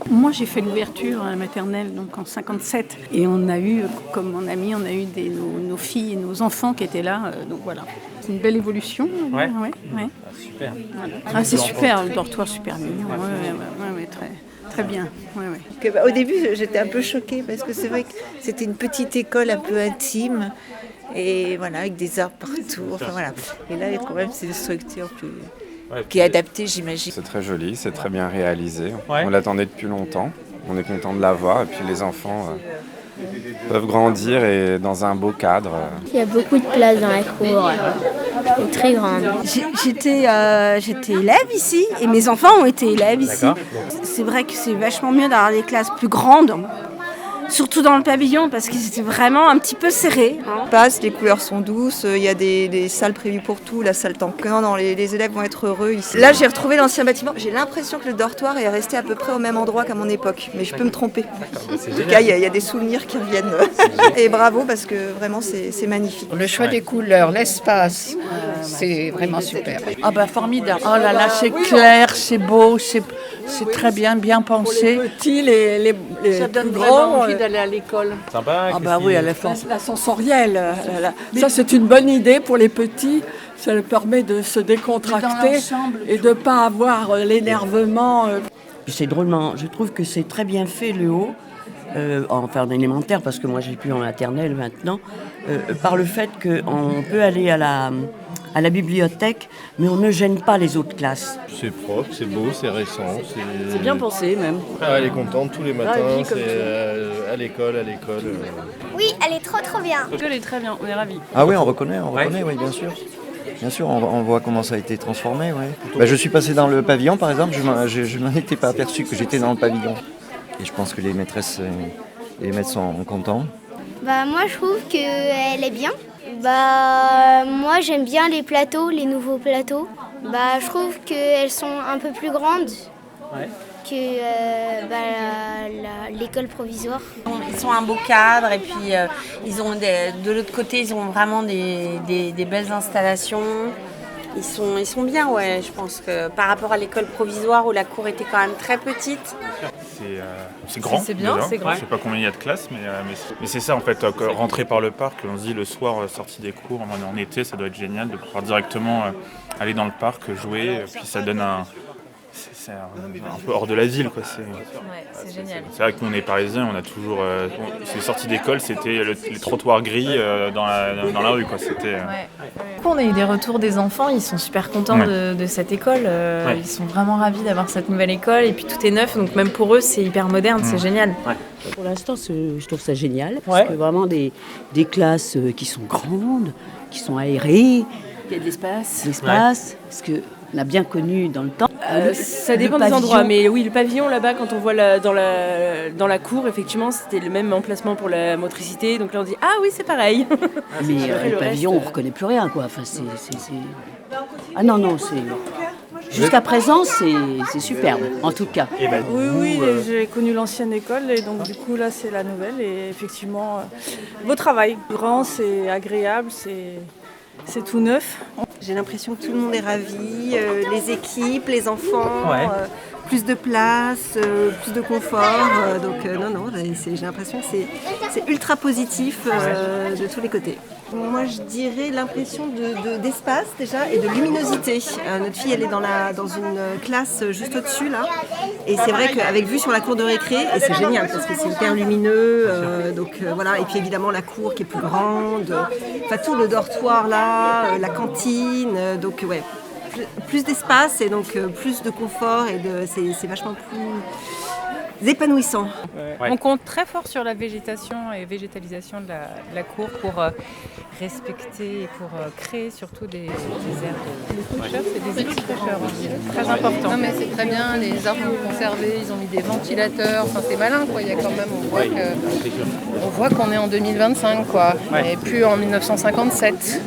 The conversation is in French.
Moi, j'ai fait l'ouverture à la maternelle donc en 57 et on a eu, comme mon ami, on a eu nos filles et nos enfants qui étaient là. Donc voilà, c'est une belle évolution. Ouais. Ouais. Ah, super. Voilà. Ah, c'est super, le dortoir super mignon. Ouais, très bien. Ouais. Au début, j'étais un peu choquée parce que c'est vrai que c'était une petite école un peu intime et voilà, avec des arbres partout. Enfin voilà. Et là, quand même, c'est une structure qui est adaptée, j'imagine. C'est très joli, c'est très bien réalisé. Ouais. On l'attendait depuis longtemps. On est content de l'avoir et puis les enfants peuvent grandir et dans un beau cadre. Il y a beaucoup de place dans la cour, elle est très grande. J'étais élève ici et mes enfants ont été élèves ici. D'accord. C'est vrai que c'est vachement mieux d'avoir des classes plus grandes, surtout dans le pavillon parce qu'ils étaient vraiment un petit peu serrés. Passe, les couleurs sont douces, il y a des salles prévues pour tout, la salle tampon, les élèves vont être heureux ici. Là, j'ai retrouvé l'ancien bâtiment. J'ai l'impression que le dortoir est resté à peu près au même endroit qu'à mon époque, mais je peux me tromper. En tout cas, il y a des souvenirs qui reviennent. Et bravo parce que vraiment, c'est magnifique. Le choix des couleurs, l'espace, c'est vraiment super. Ah bah formidable. Oh là là, c'est clair, c'est beau, c'est très bien pensé. Les petits, les Ça donne plus vraiment grands. envie d'aller à l'école. Sympa. Ah bah oui, à la sensorielle. Ça, c'est une bonne idée pour les petits. Ça leur permet de se décontracter et de ne pas avoir l'énervement. C'est drôlement, je trouve que c'est très bien fait le haut, enfin en élémentaire, parce que moi j'ai plus en maternelle maintenant, par le fait qu'on peut aller à la bibliothèque, mais on ne gêne pas les autres classes. C'est propre, c'est beau, c'est récent. C'est bien pensé même. Elle est contente tous les matins, c'est à l'école. Oui, elle est trop bien. L'école est très bien, on est ravis. Ah oui, on reconnaît, oui, bien sûr. Bien sûr, on voit comment ça a été transformé. Ouais. Bah, je suis passé dans le pavillon, par exemple, je m'en étais pas aperçu que j'étais dans le pavillon. Et je pense que les maîtresses et les maîtres sont contents. Bah moi je trouve qu'elle est bien. Bah moi j'aime bien les plateaux, les nouveaux plateaux. Bah je trouve qu'elles sont un peu plus grandes que l'école provisoire. Ils sont un beau cadre et puis ils ont de l'autre côté ils ont vraiment des belles installations. Ils sont bien, ouais. Je pense que par rapport à l'école provisoire où la cour était quand même très petite. C'est grand. C'est bien, déjà. c'est grand. Je sais pas combien il y a de classes, mais c'est ça en fait. Rentrer par le parc, on se dit le soir, sortie des cours, on est en été, ça doit être génial de pouvoir directement aller dans le parc, jouer. Puis ça donne c'est un peu hors de la ville, quoi. C'est génial. C'est vrai que nous on est parisiens, on a toujours. C'est sorties d'école, c'était les trottoirs gris dans la rue, quoi. C'était. On a eu des retours des enfants, ils sont super contents de cette école. Ils sont vraiment ravis d'avoir cette nouvelle école et puis tout est neuf, donc même pour eux c'est hyper moderne, c'est génial. Pour l'instant, je trouve ça génial, parce que vraiment des classes qui sont grandes, qui sont aérées. Il y a de l'espace. Parce qu'on a bien connu dans le temps. Ça dépend des endroits, mais oui, le pavillon là-bas, quand on voit dans la cour, effectivement, c'était le même emplacement pour la motricité. Donc là, on dit ah oui, c'est pareil. Mais le pavillon, on ne reconnaît plus rien, quoi. Enfin, Ah non, c'est. Jusqu'à présent, c'est superbe, en tout cas. Oui, j'ai connu l'ancienne école et donc du coup là, c'est la nouvelle et effectivement, beau travail. Grand, c'est agréable, c'est tout neuf. J'ai l'impression que tout le monde est ravi, les équipes, les enfants, plus de place, plus de confort. Donc non, j'ai l'impression que c'est ultra positif de tous les côtés. Moi, je dirais l'impression d'espace déjà et de luminosité. Notre fille, elle est dans une classe juste au-dessus là, et c'est vrai qu'avec vue sur la cour de récré, et c'est génial parce que c'est hyper lumineux. Donc voilà, et puis évidemment la cour qui est plus grande, enfin tout le dortoir là, la cantine, donc ouais. Plus d'espace et donc plus de confort et c'est vachement plus épanouissant. Ouais. On compte très fort sur la végétation et végétalisation de la cour pour respecter et pour créer surtout des aires de fraîcheur. C'est des îlots de fraîcheur aussi, très important. Non mais c'est très bien, les arbres conservés, ils ont mis des ventilateurs, enfin c'est malin quoi, il y a quand même, on voit qu'on est en 2025 quoi, et plus en 1957.